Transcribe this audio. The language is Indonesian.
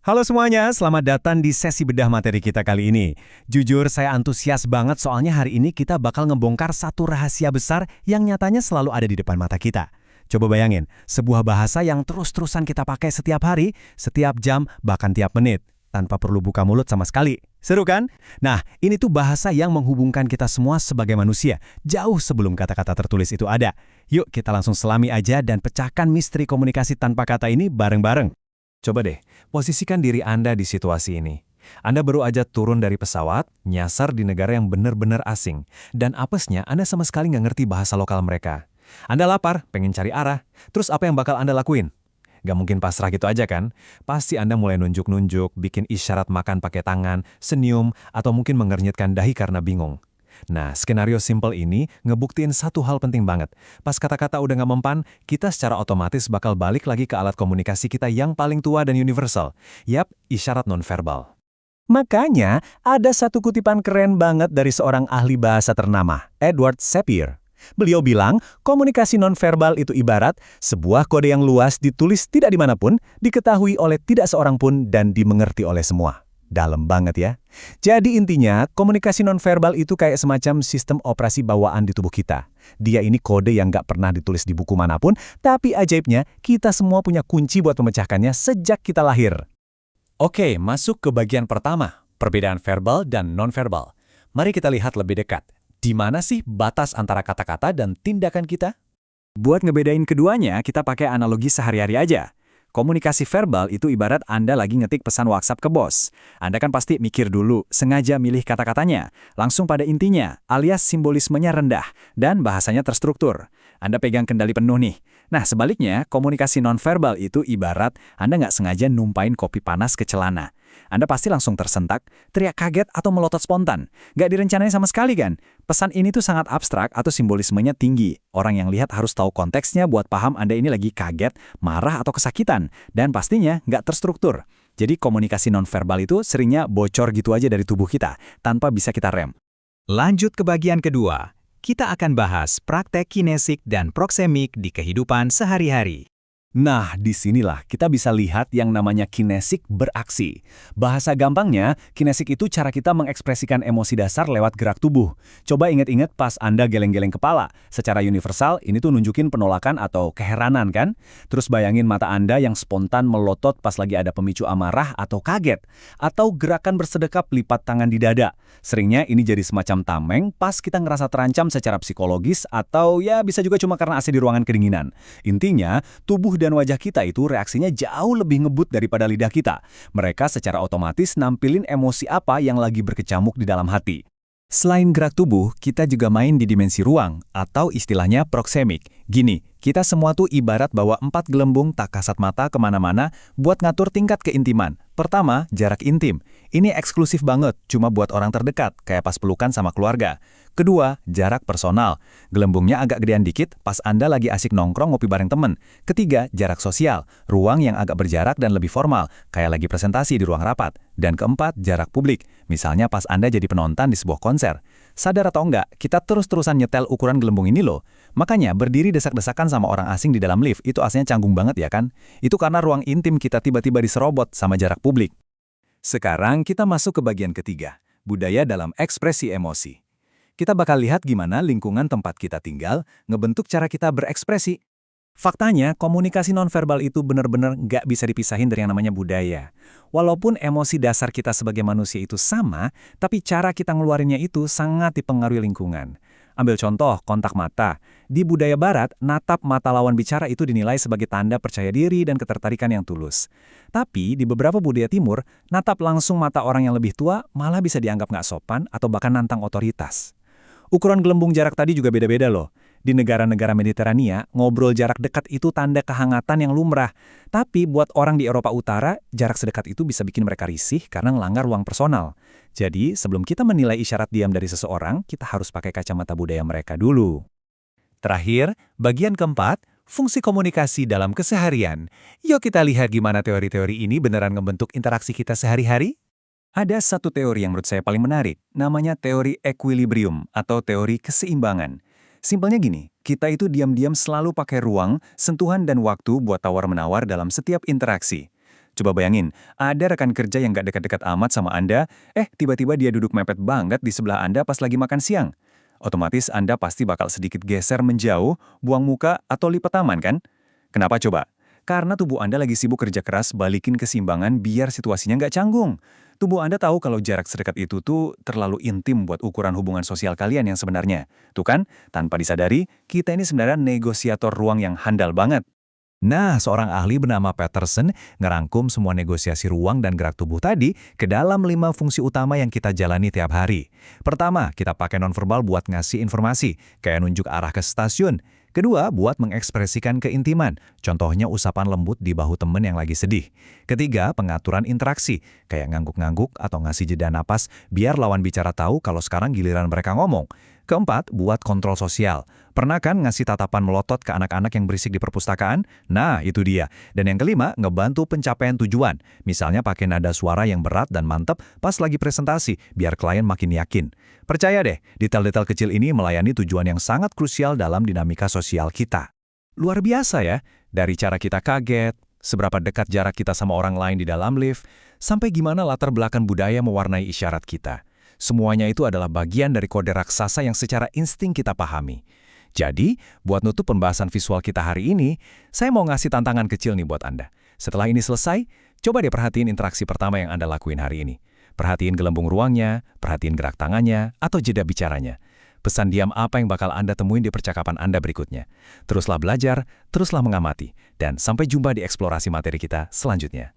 Halo semuanya, selamat datang di sesi bedah materi kita kali ini. Jujur, saya antusias banget soalnya hari ini kita bakal ngebongkar satu rahasia besar yang nyatanya selalu ada di depan mata kita. Coba bayangin, sebuah bahasa yang terus-terusan kita pakai setiap hari, setiap jam, bahkan tiap menit, tanpa perlu buka mulut sama sekali. Seru kan? Nah, ini tuh bahasa yang menghubungkan kita semua sebagai manusia, jauh sebelum kata-kata tertulis itu ada. Yuk kita langsung selami aja dan pecahkan misteri komunikasi tanpa kata ini bareng-bareng. Coba deh, posisikan diri Anda di situasi ini. Anda baru aja turun dari pesawat, nyasar di negara yang benar-benar asing, dan apesnya Anda sama sekali nggak ngerti bahasa lokal mereka. Anda lapar, pengen cari arah, terus apa yang bakal Anda lakuin? Gak mungkin pasrah gitu aja kan? Pasti Anda mulai nunjuk-nunjuk, bikin isyarat makan pakai tangan, senyum, atau mungkin mengernyitkan dahi karena bingung. Nah, skenario simple ini ngebuktiin satu hal penting banget. Pas kata-kata udah nggak mempan, kita secara otomatis bakal balik lagi ke alat komunikasi kita yang paling tua dan universal. Yap, isyarat nonverbal. Makanya, ada satu kutipan keren banget dari seorang ahli bahasa ternama, Edward Sapir. Beliau bilang, komunikasi nonverbal itu ibarat sebuah kode yang luas ditulis tidak dimanapun, diketahui oleh tidak seorang pun, dan dimengerti oleh semua. Dalam banget ya. Jadi intinya, komunikasi nonverbal itu kayak semacam sistem operasi bawaan di tubuh kita. Dia ini kode yang nggak pernah ditulis di buku manapun, tapi ajaibnya, kita semua punya kunci buat memecahkannya sejak kita lahir. Oke, masuk ke bagian pertama, perbedaan verbal dan nonverbal. Mari kita lihat lebih dekat. Di mana sih batas antara kata-kata dan tindakan kita? Buat ngebedain keduanya, kita pakai analogi sehari-hari aja. Komunikasi verbal itu ibarat Anda lagi ngetik pesan WhatsApp ke bos. Anda kan pasti mikir dulu, sengaja milih kata-katanya, langsung pada intinya, alias simbolismenya rendah, dan bahasanya terstruktur. Anda pegang kendali penuh nih. Nah, sebaliknya, komunikasi nonverbal itu ibarat Anda nggak sengaja numpain kopi panas ke celana. Anda pasti langsung tersentak, teriak kaget atau melotot spontan. Nggak direncanain sama sekali kan? Pesan ini tuh sangat abstrak atau simbolismenya tinggi. Orang yang lihat harus tahu konteksnya buat paham Anda ini lagi kaget, marah atau kesakitan. Dan pastinya nggak terstruktur. Jadi komunikasi nonverbal itu seringnya bocor gitu aja dari tubuh kita, tanpa bisa kita rem. Lanjut ke bagian kedua. Kita akan bahas praktek kinesik dan proksemik di kehidupan sehari-hari. Nah, disinilah kita bisa lihat yang namanya kinesik beraksi. Bahasa gampangnya, kinesik itu cara kita mengekspresikan emosi dasar lewat gerak tubuh. Coba ingat-ingat pas Anda geleng-geleng kepala. Secara universal, ini tuh nunjukin penolakan atau keheranan kan? Terus bayangin mata Anda yang spontan melotot pas lagi ada pemicu amarah atau kaget. Atau gerakan bersedekap lipat tangan di dada. Seringnya ini jadi semacam tameng pas kita ngerasa terancam secara psikologis atau ya bisa juga cuma karena AC di ruangan kedinginan. Intinya, tubuh dan wajah kita itu reaksinya jauh lebih ngebut daripada lidah kita. Mereka secara otomatis nampilin emosi apa yang lagi berkecamuk di dalam hati. Selain gerak tubuh, kita juga main di dimensi ruang, atau istilahnya proksemik. Gini, kita semua tuh ibarat bawa 4 gelembung tak kasat mata kemana-mana buat ngatur tingkat keintiman. Pertama, jarak intim. Ini eksklusif banget, cuma buat orang terdekat, kayak pas pelukan sama keluarga. Kedua, jarak personal. Gelembungnya agak gedean dikit pas Anda lagi asik nongkrong ngopi bareng temen. Ketiga, jarak sosial. Ruang yang agak berjarak dan lebih formal, kayak lagi presentasi di ruang rapat. Dan keempat, jarak publik. Misalnya pas Anda jadi penonton di sebuah konser. Sadar atau enggak, kita terus-terusan nyetel ukuran gelembung ini loh. Makanya berdiri desak-desakan sama orang asing di dalam lift itu aslinya canggung banget ya kan? Itu karena ruang intim kita tiba-tiba diserobot sama jarak publik. Sekarang kita masuk ke bagian ketiga, budaya dalam ekspresi emosi. Kita bakal lihat gimana lingkungan tempat kita tinggal ngebentuk cara kita berekspresi. Faktanya, komunikasi nonverbal itu benar-benar nggak bisa dipisahin dari yang namanya budaya. Walaupun emosi dasar kita sebagai manusia itu sama, tapi cara kita ngeluarinnya itu sangat dipengaruhi lingkungan. Ambil contoh, kontak mata. Di budaya barat, natap mata lawan bicara itu dinilai sebagai tanda percaya diri dan ketertarikan yang tulus. Tapi di beberapa budaya timur, natap langsung mata orang yang lebih tua malah bisa dianggap nggak sopan atau bahkan nantang otoritas. Ukuran gelembung jarak tadi juga beda-beda loh. Di negara-negara Mediterania, ngobrol jarak dekat itu tanda kehangatan yang lumrah. Tapi buat orang di Eropa Utara, jarak sedekat itu bisa bikin mereka risih karena ngelanggar ruang personal. Jadi, sebelum kita menilai isyarat diam dari seseorang, kita harus pakai kacamata budaya mereka dulu. Terakhir, bagian keempat, fungsi komunikasi dalam keseharian. Yuk kita lihat gimana teori-teori ini beneran ngebentuk interaksi kita sehari-hari. Ada satu teori yang menurut saya paling menarik, namanya teori equilibrium atau teori keseimbangan. Simpelnya gini, kita itu diam-diam selalu pakai ruang, sentuhan dan waktu buat tawar-menawar dalam setiap interaksi. Coba bayangin, ada rekan kerja yang gak dekat-dekat amat sama Anda, tiba-tiba dia duduk mepet banget di sebelah Anda pas lagi makan siang. Otomatis Anda pasti bakal sedikit geser menjauh, buang muka, atau lipat tangan kan? Kenapa coba? Karena tubuh Anda lagi sibuk kerja keras balikin keseimbangan biar situasinya nggak canggung. Tubuh Anda tahu kalau jarak sedekat itu tuh terlalu intim buat ukuran hubungan sosial kalian yang sebenarnya. Tuh kan, tanpa disadari, kita ini sebenarnya negosiator ruang yang handal banget. Nah, seorang ahli bernama Peterson ngerangkum semua negosiasi ruang dan gerak tubuh tadi ke dalam 5 fungsi utama yang kita jalani tiap hari. Pertama, kita pakai nonverbal buat ngasih informasi, kayak nunjuk arah ke stasiun. Kedua, buat mengekspresikan keintiman, contohnya usapan lembut di bahu temen yang lagi sedih. Ketiga, pengaturan interaksi, kayak ngangguk-ngangguk atau ngasih jeda napas biar lawan bicara tahu kalau sekarang giliran mereka ngomong. Keempat, buat kontrol sosial. Pernah kan ngasih tatapan melotot ke anak-anak yang berisik di perpustakaan? Nah, itu dia. Dan yang kelima, ngebantu pencapaian tujuan. Misalnya pakai nada suara yang berat dan mantap pas lagi presentasi, biar klien makin yakin. Percaya deh, detail-detail kecil ini melayani tujuan yang sangat krusial dalam dinamika sosial kita. Luar biasa ya, dari cara kita kaget, seberapa dekat jarak kita sama orang lain di dalam lift, sampai gimana latar belakang budaya mewarnai isyarat kita. Semuanya itu adalah bagian dari kode raksasa yang secara insting kita pahami. Jadi, buat nutup pembahasan visual kita hari ini, saya mau ngasih tantangan kecil nih buat Anda. Setelah ini selesai, coba deh perhatiin interaksi pertama yang Anda lakuin hari ini. Perhatiin gelembung ruangnya, perhatiin gerak tangannya, atau jeda bicaranya. Pesan diam apa yang bakal Anda temuin di percakapan Anda berikutnya. Teruslah belajar, teruslah mengamati, dan sampai jumpa di eksplorasi materi kita selanjutnya.